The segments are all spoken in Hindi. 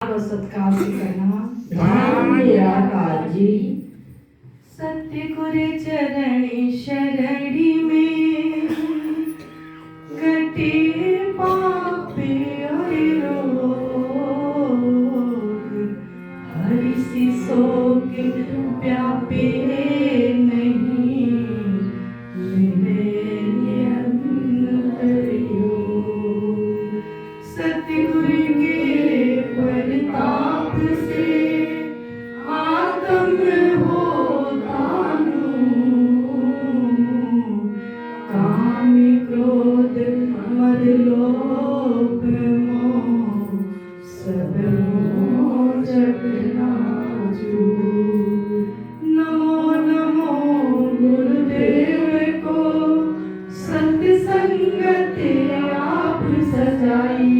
सत्कार से करना ध्यान निराकार जी। सत्य गुरु चरण शरणी में घटे पापे और रोग हरि सी शोक व्यापे नहीं मिले नियम योग। सतगुरु के प्रताप से आत्म होता काम क्रोध मद लोभ मोह सब मोह जग नाजू। नमो नमो गुरुदेव को सत्य संगत आप सजाई।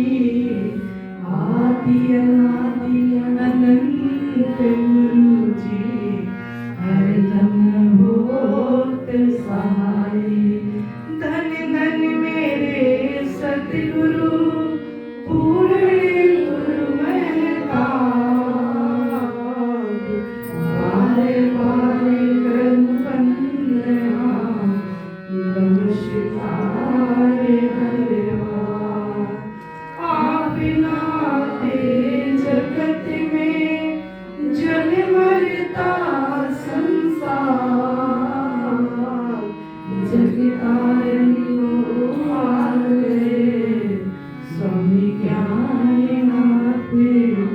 आदि अनादि अनंत गुरु जी हरदम होत सहाय। धन धन मेरे सतगुरु पूर्ण गुरु महताब। बारे बारे क्रम वंदना नमस्कार हरिवार। आप नाते जगत में जल मरता संसार। जगतारणी को आगे स्वामी ज्ञाननाथ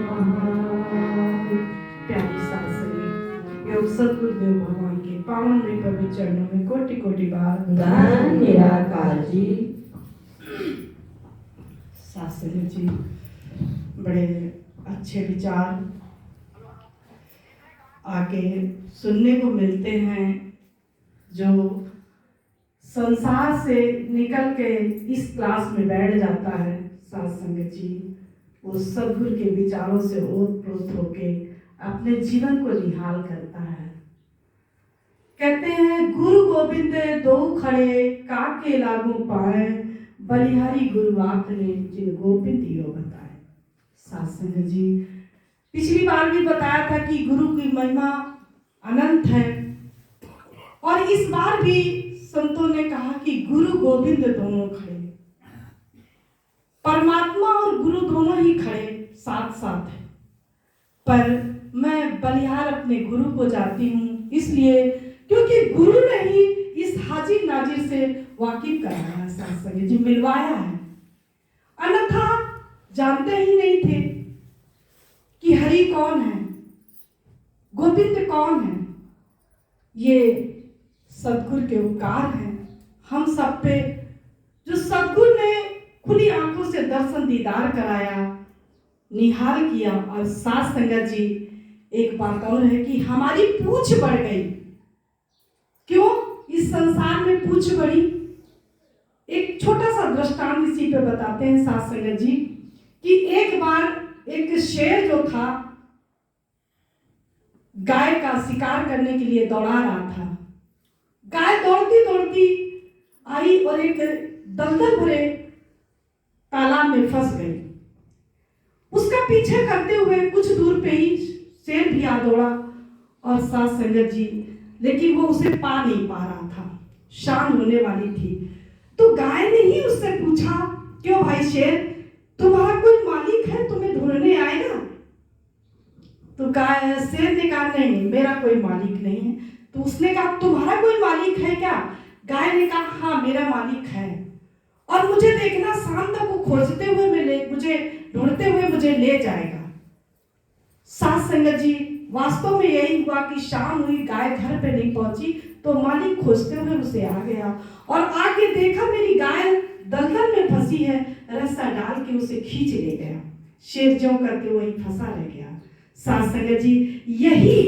महाराज। प्यारी सासरी योग सद्गुरुदेव भगवान के पावन में पवित्र चरणों में कोटि कोटि बार ध्यान निराकार जी। सासरी जी बड़े अच्छे विचार आगे सुनने को मिलते हैं। जो संसार से निकल के इस क्लास में बैठ जाता है साथ संगत जी, वो सद्गुरु के विचारों से ओतप्रोत होके अपने जीवन को निहाल करता है। कहते हैं गुरु गोविंद दो खड़े काके लागू पाए। बलिहारी गुरु आपने जिन गोविंद यो बताए। साथ संगत जी पिछली बार भी बताया था कि गुरु की महिमा अनंत है, और इस बार भी संतों ने कहा कि गुरु गोविंद दोनों खड़े, परमात्मा और गुरु दोनों ही खड़े साथ साथ है। पर मैं बलिहार अपने गुरु को जाती हूँ इसलिए क्योंकि गुरु ने ही इस हाजिर नाजिर से वाकिफ कराया है, साथ संगत जी मिलवाया है। अन्यथा जानते ही नहीं थे कि हरि कौन है, गोविंद कौन है। ये सद्गुरु के उपकार हैं हम सब पे, जो सद्गुरु ने खुली आंखों से दर्शन दीदार कराया, निहाल किया। और साथ संगत जी एक बात और है कि हमारी पूछ बढ़ गई। क्यों इस संसार में पूछ बढ़ी? एक छोटा सा दृष्टांत इसी पे बताते हैं साथ संगत जी कि एक बार एक शेर जो था गाय का शिकार करने के लिए दौड़ा रहा था। गाय दौड़ती दौड़ती आई और एक दलदल भरे तालाब में फंस गई। उसका पीछे करते हुए कुछ दूर पे ही शेर भी आ दौड़ा और साथ संगत जी, लेकिन वो उसे पा नहीं पा रहा था, शाम होने वाली थी। तो गाय ने ही उससे पूछा, क्यों भाई शेर, तुम्हारा कोई मालिक है, तुम्हें ढूंढने आएगा? तो गाय शेर ने कहा नहीं मेरा कोई मालिक नहीं है। तो उसने कहा तुम्हारा कोई मालिक है क्या? गाय ने कहा हाँ मेरा मालिक है, और मुझे देखना शाम तक वो खोजते हुए मुझे ढूंढते हुए मुझे ले जाएगा। साथ संगत जी वास्तव में यही हुआ कि शाम हुई, गाय घर पे नहीं पहुंची तो मालिक खोजते हुए उसे आ गया, और आगे देखा मेरी गाय दलदल में फंसी है, रस्सा डाल के उसे खींच ले गया। शेर ज्यों करके वही फंसा रह गया। साथ संगत जी यही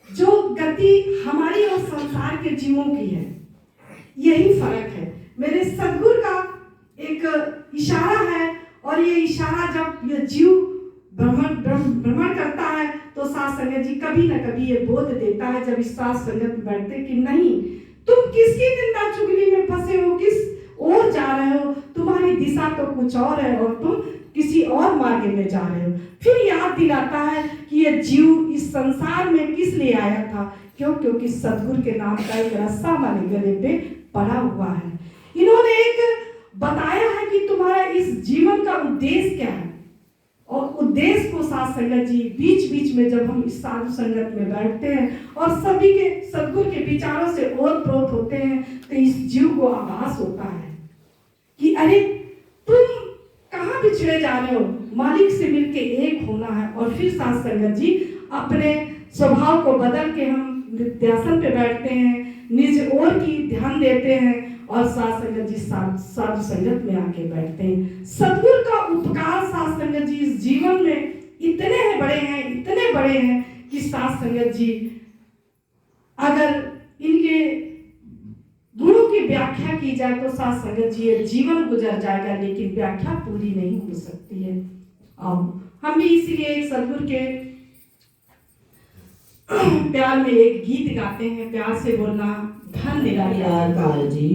जो गति हमारी और संसार के जीवों की है, यही फर्क है। मेरे सद्गुरु का एक इशारा है, और ये इशारा जब ये जीव भ्रमण करता है तो साथ संगत जी कभी न कभी ये बोध देता है, जब इस साथ संगत में बैठते कि नहीं तुम किसकी निंदा चुगली में फंसे हो, किस और जा रहे हो, तुम्हारी दिशा तो कुछ और है और तुम किसी और मार्ग में जा रहे हो। फिर याद दिलाता है कि ये जीव इस संसार में किस लिए आया था, क्योंकि सतगुरु के नाम का एक रस्सा हमारे गले पे पड़ा हुआ है। इन्होंने एक बताया है कि तुम्हारा इस जीवन का उद्देश्य क्या है, और उद्देश्य को साथ संगत जी बीच बीच में जब हम इस साधु संगत में बैठते हैं और सभी के सदगुरु के विचारों से ओतप्रोत होते हैं, तो इस जीव को आभास होता है कि अरे तुम कहाँ बिछड़े जा रहे हो, मालिक से मिलके एक होना है। और फिर साथ संगत जी अपने स्वभाव को बदल के हम नित्यासन पे बैठते हैं, निज ओर की ध्यान देते हैं और साथ संगत जी साधु संगत में आके बैठते हैं। सतगुरु का उपकार साथ संगत जी इस जीवन में इतने बड़े हैं, इतने बड़े हैं कि साथ संगत जी अगर इनके गुणों की व्याख्या की जाए तो साथ संगत जी ये जीवन गुजर जाएगा, लेकिन व्याख्या पूरी नहीं हो सकती है। अब हम भी इसीलिए एक सतगुरु के प्यार में एक गीत गाते हैं, प्यार से बोलना, धन निराकार निराकार जी।